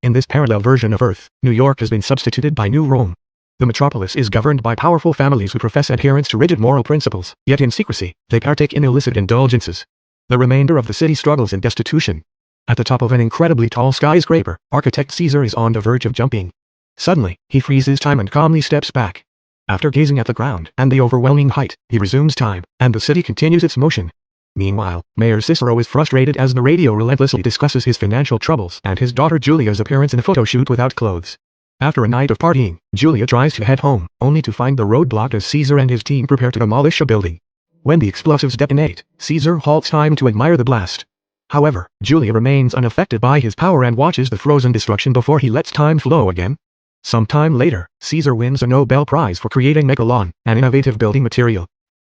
In this parallel version of Earth, New York has been substituted by New Rome. The metropolis is governed by powerful families who profess adherence to rigid moral principles, yet in secrecy, they partake in illicit indulgences. The remainder of the city struggles in destitution. At the top of an incredibly tall skyscraper, architect Caesar is on the verge of jumping. Suddenly, he freezes time and calmly steps back. After gazing at the ground and the overwhelming height, he resumes time, and the city continues its motion. Meanwhile, Mayor Cicero is frustrated as the radio relentlessly discusses his financial troubles and his daughter Julia's appearance in a photo shoot without clothes. After a night of partying, Julia tries to head home, only to find the road blocked as Caesar and his team prepare to demolish a building. When the explosives detonate, Caesar halts time to admire the blast. However, Julia remains unaffected by his power and watches the frozen destruction before he lets time flow again. Sometime later, Caesar wins a Nobel Prize for creating Megalon, an innovative building material.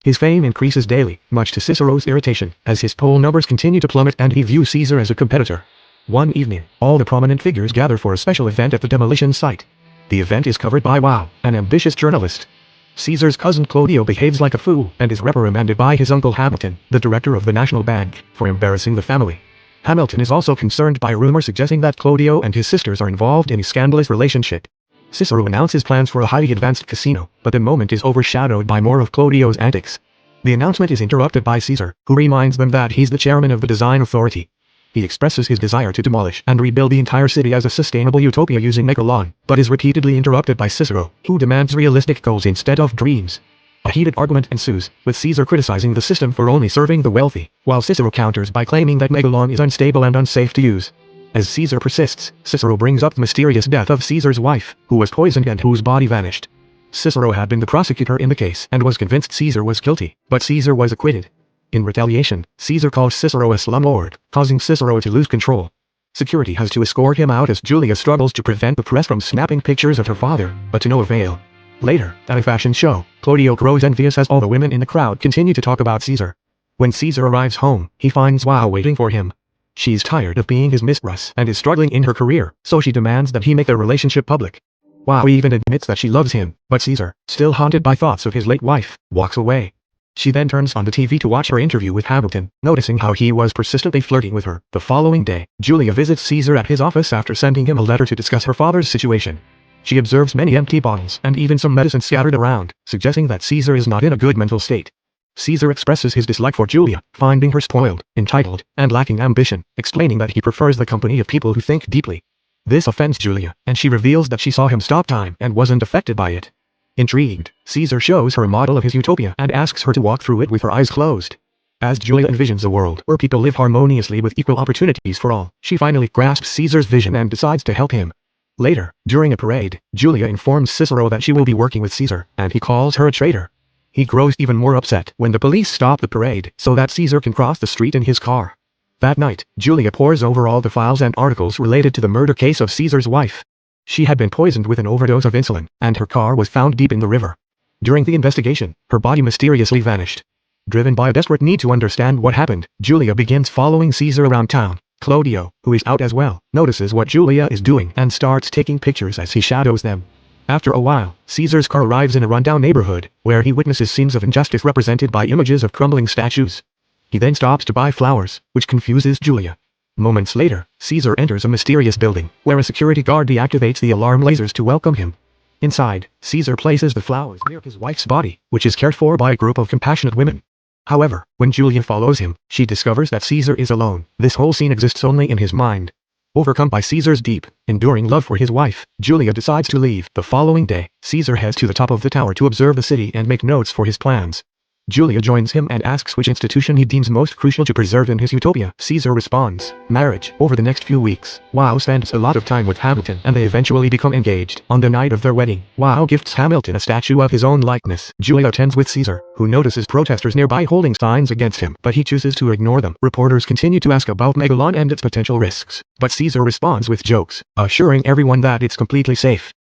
His fame increases daily, much to Cicero's irritation, as his poll numbers continue to plummet and he views Caesar as a competitor. One evening, all the prominent figures gather for a special event at the demolition site. The event is covered by Wow, an ambitious journalist. Caesar's cousin Claudio behaves like a fool and is reprimanded by his uncle Hamilton, the director of the National Bank, for embarrassing the family. Hamilton is also concerned by a rumor suggesting that Claudio and his sisters are involved in a scandalous relationship. Cicero announces plans for a highly advanced casino, but the moment is overshadowed by more of Claudio's antics. The announcement is interrupted by Caesar, who reminds them that he's the chairman of the design authority. He expresses his desire to demolish and rebuild the entire city as a sustainable utopia using Megalon, but is repeatedly interrupted by Cicero, who demands realistic goals instead of dreams. A heated argument ensues, with Caesar criticizing the system for only serving the wealthy, while Cicero counters by claiming that Megalon is unstable and unsafe to use. As Caesar persists, Cicero brings up the mysterious death of Caesar's wife, who was poisoned and whose body vanished. Cicero had been the prosecutor in the case and was convinced Caesar was guilty, but Caesar was acquitted. In retaliation, Caesar calls Cicero a slumlord, causing Cicero to lose control. Security has to escort him out as Julia struggles to prevent the press from snapping pictures of her father, but to no avail. Later, at a fashion show, Claudio grows envious as all the women in the crowd continue to talk about Caesar. When Caesar arrives home, he finds Wow waiting for him. She's tired of being his mistress and is struggling in her career, so she demands that he make their relationship public. Wow even admits that she loves him, but Caesar, still haunted by thoughts of his late wife, walks away. She then turns on the TV to watch her interview with Hamilton, noticing how he was persistently flirting with her. The following day, Julia visits Caesar at his office after sending him a letter to discuss her father's situation. She observes many empty bottles and even some medicine scattered around, suggesting that Caesar is not in a good mental state. Caesar expresses his dislike for Julia, finding her spoiled, entitled, and lacking ambition, explaining that he prefers the company of people who think deeply. This offends Julia, and she reveals that she saw him stop time and wasn't affected by it. Intrigued, Caesar shows her a model of his utopia and asks her to walk through it with her eyes closed. As Julia envisions a world where people live harmoniously with equal opportunities for all, she finally grasps Caesar's vision and decides to help him. Later, during a parade, Julia informs Cicero that she will be working with Caesar, and he calls her a traitor. He grows even more upset when the police stop the parade so that Caesar can cross the street in his car. That night, Julia pores over all the files and articles related to the murder case of Caesar's wife. She had been poisoned with an overdose of insulin, and her car was found deep in the river. During the investigation, her body mysteriously vanished. Driven by a desperate need to understand what happened, Julia begins following Caesar around town. Claudio, who is out as well, notices what Julia is doing and starts taking pictures as he shadows them. After a while, Caesar's car arrives in a rundown neighborhood, where he witnesses scenes of injustice represented by images of crumbling statues. He then stops to buy flowers, which confuses Julia. Moments later, Caesar enters a mysterious building, where a security guard deactivates the alarm lasers to welcome him. Inside, Caesar places the flowers near his wife's body, which is cared for by a group of compassionate women. However, when Julia follows him, she discovers that Caesar is alone. This whole scene exists only in his mind. Overcome by Caesar's deep, enduring love for his wife, Julia decides to leave. The following day, Caesar heads to the top of the tower to observe the city and make notes for his plans. Julia joins him and asks which institution he deems most crucial to preserve in his utopia. Caesar responds, marriage. Over the next few weeks, Wow spends a lot of time with Hamilton and they eventually become engaged. On the night of their wedding, Wow gifts Hamilton a statue of his own likeness. Julia attends with Caesar, who notices protesters nearby holding signs against him, but he chooses to ignore them. Reporters continue to ask about Megalon and its potential risks, but Caesar responds with jokes, assuring everyone that it's completely safe.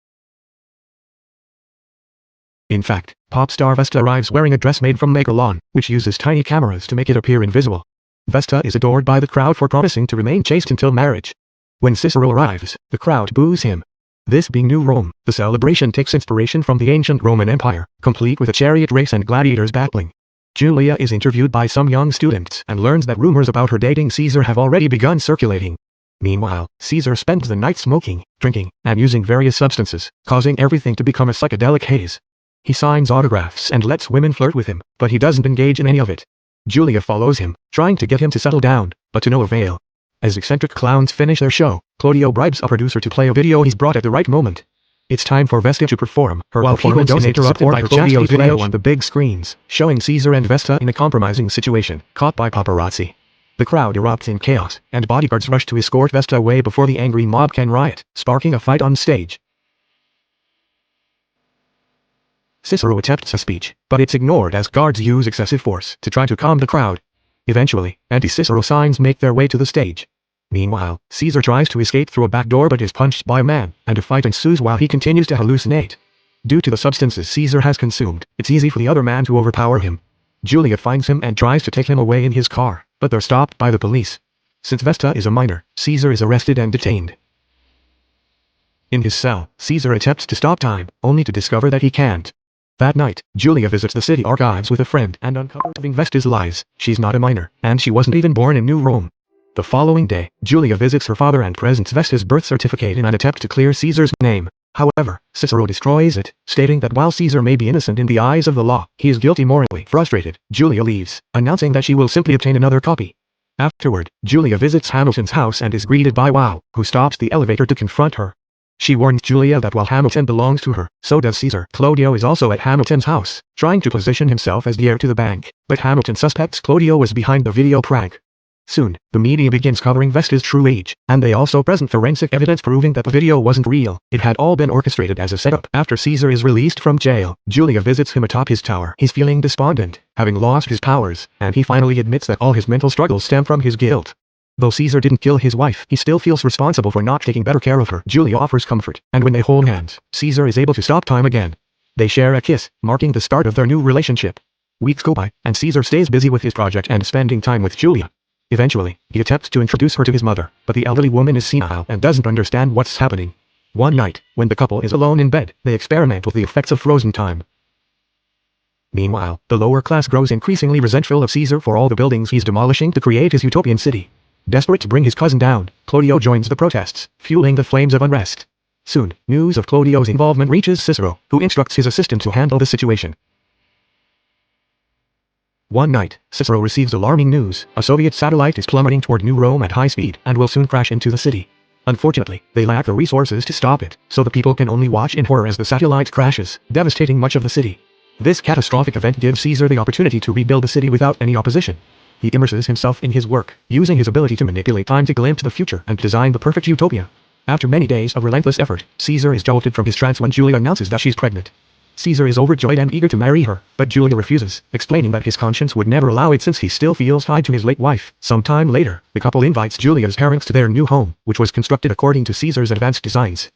In fact, pop star Vesta arrives wearing a dress made from Megalon, which uses tiny cameras to make it appear invisible. Vesta is adored by the crowd for promising to remain chaste until marriage. When Cicero arrives, the crowd boos him. This being New Rome, the celebration takes inspiration from the ancient Roman Empire, complete with a chariot race and gladiators battling. Julia is interviewed by some young students and learns that rumors about her dating Caesar have already begun circulating. Meanwhile, Caesar spends the night smoking, drinking, and using various substances, causing everything to become a psychedelic haze. He signs autographs and lets women flirt with him, but he doesn't engage in any of it. Julia follows him, trying to get him to settle down, but to no avail. As eccentric clowns finish their show, Claudio bribes a producer to play a video he's brought at the right moment. It's time for Vesta to perform. Her performance is interrupted by Claudio's video on the big screens, showing Caesar and Vesta in a compromising situation, caught by paparazzi. The crowd erupts in chaos, and bodyguards rush to escort Vesta away before the angry mob can riot, sparking a fight on stage. Cicero attempts a speech, but it's ignored as guards use excessive force to try to calm the crowd. Eventually, anti-Cicero signs make their way to the stage. Meanwhile, Caesar tries to escape through a back door but is punched by a man, and a fight ensues while he continues to hallucinate. Due to the substances Caesar has consumed, it's easy for the other man to overpower him. Julia finds him and tries to take him away in his car, but they're stopped by the police. Since Vesta is a minor, Caesar is arrested and detained. In his cell, Caesar attempts to stop time, only to discover that he can't. That night, Julia visits the city archives with a friend and uncovers Vesta's lies. She's not a minor, and she wasn't even born in New Rome. The following day, Julia visits her father and presents Vesta's birth certificate in an attempt to clear Caesar's name. However, Cicero destroys it, stating that while Caesar may be innocent in the eyes of the law, he is guilty morally. Frustrated, Julia leaves, announcing that she will simply obtain another copy. Afterward, Julia visits Hamilton's house and is greeted by Wow, who stops the elevator to confront her. She warns Julia that while Hamilton belongs to her, so does Caesar. Claudio is also at Hamilton's house, trying to position himself as the heir to the bank, but Hamilton suspects Claudio was behind the video prank. Soon, the media begins covering Vesta's true age, and they also present forensic evidence proving that the video wasn't real. It had all been orchestrated as a setup. After Caesar is released from jail, Julia visits him atop his tower. He's feeling despondent, having lost his powers, and he finally admits that all his mental struggles stem from his guilt. Though Caesar didn't kill his wife, he still feels responsible for not taking better care of her. Julia offers comfort, and when they hold hands, Caesar is able to stop time again. They share a kiss, marking the start of their new relationship. Weeks go by, and Caesar stays busy with his project and spending time with Julia. Eventually, he attempts to introduce her to his mother, but the elderly woman is senile and doesn't understand what's happening. One night, when the couple is alone in bed, they experiment with the effects of frozen time. Meanwhile, the lower class grows increasingly resentful of Caesar for all the buildings he's demolishing to create his utopian city. Desperate to bring his cousin down, Claudio joins the protests, fueling the flames of unrest. Soon, news of Claudio's involvement reaches Cicero, who instructs his assistant to handle the situation. One night, Cicero receives alarming news. A Soviet satellite is plummeting toward New Rome at high speed and will soon crash into the city. Unfortunately, they lack the resources to stop it, so the people can only watch in horror as the satellite crashes, devastating much of the city. This catastrophic event gives Caesar the opportunity to rebuild the city without any opposition. He immerses himself in his work, using his ability to manipulate time to glimpse the future and design the perfect utopia. After many days of relentless effort, Caesar is jolted from his trance when Julia announces that she's pregnant. Caesar is overjoyed and eager to marry her, but Julia refuses, explaining that his conscience would never allow it since he still feels tied to his late wife. Sometime later, the couple invites Julia's parents to their new home, which was constructed according to Caesar's advanced designs.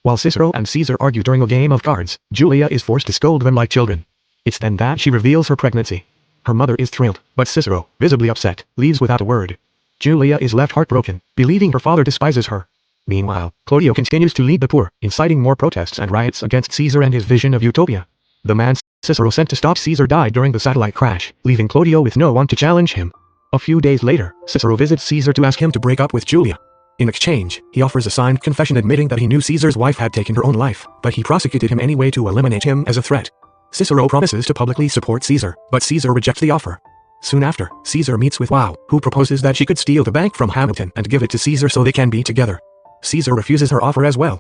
While Cicero and Caesar argue during a game of cards, Julia is forced to scold them like children. It's then that she reveals her pregnancy. Her mother is thrilled, but Cicero, visibly upset, leaves without a word. Julia is left heartbroken, believing her father despises her. Meanwhile, Claudio continues to lead the poor, inciting more protests and riots against Caesar and his vision of utopia. The man Cicero sent to stop Caesar died during the satellite crash, leaving Claudio with no one to challenge him. A few days later, Cicero visits Caesar to ask him to break up with Julia. In exchange, he offers a signed confession admitting that he knew Caesar's wife had taken her own life, but he prosecuted him anyway to eliminate him as a threat. Cicero promises to publicly support Caesar, but Caesar rejects the offer. Soon after, Caesar meets with Wow, who proposes that she could steal the bank from Hamilton and give it to Caesar so they can be together. Caesar refuses her offer as well.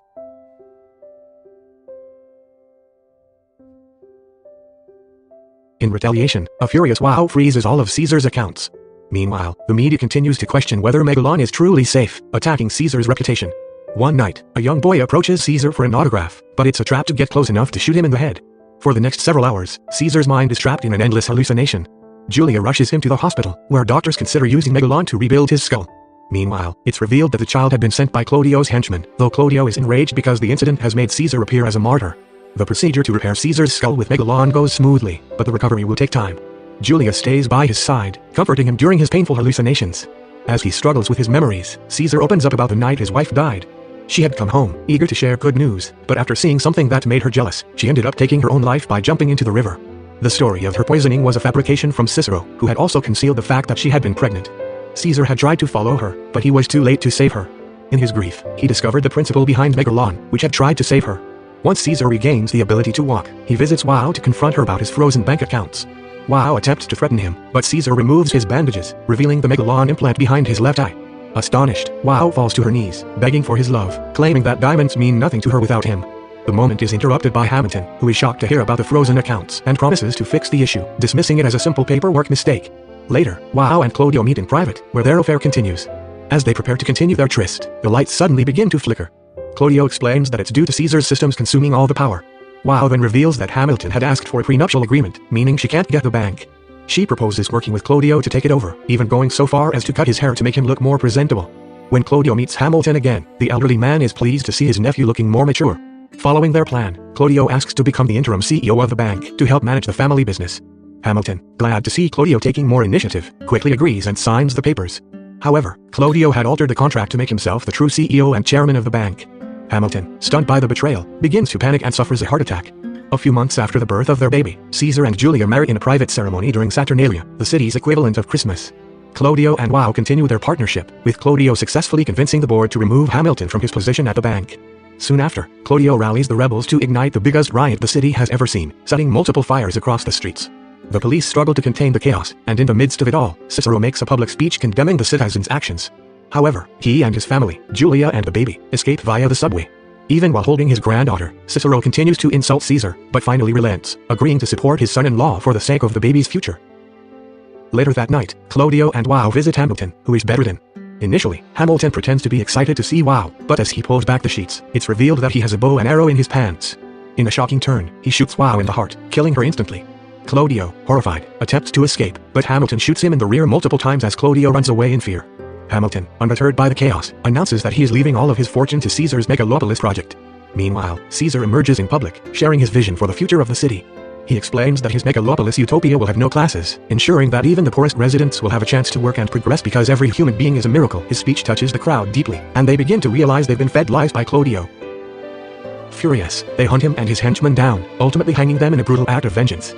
In retaliation, a furious Wow freezes all of Caesar's accounts. Meanwhile, the media continues to question whether Megalon is truly safe, attacking Caesar's reputation. One night, a young boy approaches Caesar for an autograph, but it's a trap to get close enough to shoot him in the head. For the next several hours, Caesar's mind is trapped in an endless hallucination. Julia rushes him to the hospital, where doctors consider using Megalon to rebuild his skull. Meanwhile, it's revealed that the child had been sent by Claudio's henchmen, though Claudio is enraged because the incident has made Caesar appear as a martyr. The procedure to repair Caesar's skull with Megalon goes smoothly, but the recovery will take time. Julia stays by his side, comforting him during his painful hallucinations. As he struggles with his memories, Caesar opens up about the night his wife died. She had come home, eager to share good news, but after seeing something that made her jealous, she ended up taking her own life by jumping into the river. The story of her poisoning was a fabrication from Cicero, who had also concealed the fact that she had been pregnant. Caesar had tried to follow her, but he was too late to save her. In his grief, he discovered the principle behind Megalon, which had tried to save her. Once Caesar regains the ability to walk, he visits Wow to confront her about his frozen bank accounts. Wow attempts to threaten him, but Caesar removes his bandages, revealing the Megalon implant behind his left eye. Astonished, Wow falls to her knees, begging for his love, claiming that diamonds mean nothing to her without him. The moment is interrupted by Hamilton, who is shocked to hear about the frozen accounts and promises to fix the issue, dismissing it as a simple paperwork mistake. Later, Wow and Claudio meet in private, where their affair continues. As they prepare to continue their tryst, the lights suddenly begin to flicker. Claudio explains that it's due to Caesar's systems consuming all the power. Wow then reveals that Hamilton had asked for a prenuptial agreement, meaning she can't get the bank. She proposes working with Claudio to take it over, even going so far as to cut his hair to make him look more presentable. When Claudio meets Hamilton again, the elderly man is pleased to see his nephew looking more mature. Following their plan, Claudio asks to become the interim CEO of the bank to help manage the family business. Hamilton, glad to see Claudio taking more initiative, quickly agrees and signs the papers. However, Claudio had altered the contract to make himself the true CEO and chairman of the bank. Hamilton, stunned by the betrayal, begins to panic and suffers a heart attack. A few months after the birth of their baby, Caesar and Julia marry in a private ceremony during Saturnalia, the city's equivalent of Christmas. Claudio and Wow continue their partnership, with Claudio successfully convincing the board to remove Hamilton from his position at the bank. Soon after, Claudio rallies the rebels to ignite the biggest riot the city has ever seen, setting multiple fires across the streets. The police struggle to contain the chaos, and in the midst of it all, Cicero makes a public speech condemning the citizens' actions. However, he and his family, Julia and the baby, escape via the subway. Even while holding his granddaughter, Cicero continues to insult Caesar, but finally relents, agreeing to support his son-in-law for the sake of the baby's future. Later that night, Claudio and Wow visit Hamilton, who is bedridden. Initially, Hamilton pretends to be excited to see Wow, but as he pulls back the sheets, it's revealed that he has a bow and arrow in his pants. In a shocking turn, he shoots Wow in the heart, killing her instantly. Claudio, horrified, attempts to escape, but Hamilton shoots him in the rear multiple times as Claudio runs away in fear. Hamilton, undeterred by the chaos, announces that he is leaving all of his fortune to Caesar's Megalopolis project. Meanwhile, Caesar emerges in public, sharing his vision for the future of the city. He explains that his Megalopolis utopia will have no classes, ensuring that even the poorest residents will have a chance to work and progress because every human being is a miracle. His speech touches the crowd deeply, and they begin to realize they've been fed lies by Claudio. Furious, they hunt him and his henchmen down, ultimately hanging them in a brutal act of vengeance.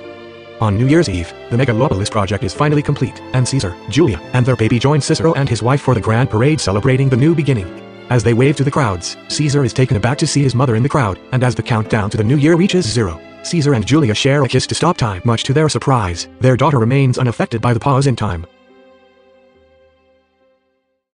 On New Year's Eve, the Megalopolis project is finally complete, and Caesar, Julia, and their baby join Cicero and his wife for the grand parade celebrating the new beginning. As they wave to the crowds, Caesar is taken aback to see his mother in the crowd, and as the countdown to the new year reaches 0, Caesar and Julia share a kiss to stop time. Much to their surprise, their daughter remains unaffected by the pause in time.